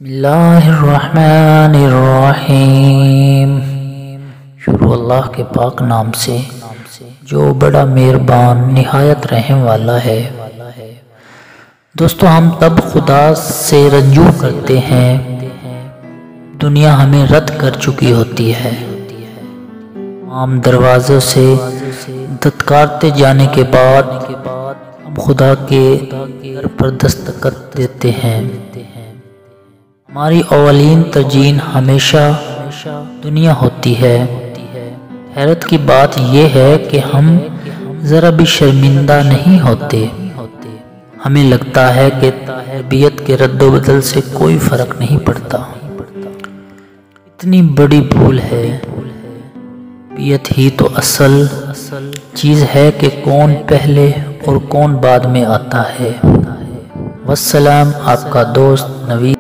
बिस्मिल्लाहिर्रहमानिर्रहीम। शुरू अल्लाह के पाक नाम से जो बड़ा मेहरबान निहायत रहम वाला है। दोस्तों, हम तब खुदा से रजू करते हैं दुनिया हमें रद्द कर चुकी होती है। तमाम दरवाज़ों से धत्कारते जाने के बाद हम खुदा के दर पर दस्तखत देते हैं। हमारी अवलीन तरजीह हमेशा दुनिया होती है। हैरत की बात यह है कि हम ज़रा भी शर्मिंदा नहीं होते। हमें लगता है कि तरबियत के रद्दोबदल से कोई फ़र्क नहीं पड़ता। इतनी बड़ी भूल है। तरबियत ही तो असल चीज़ है कि कौन पहले और कौन बाद में आता है। वस्सलाम, आपका दोस्त नवीद।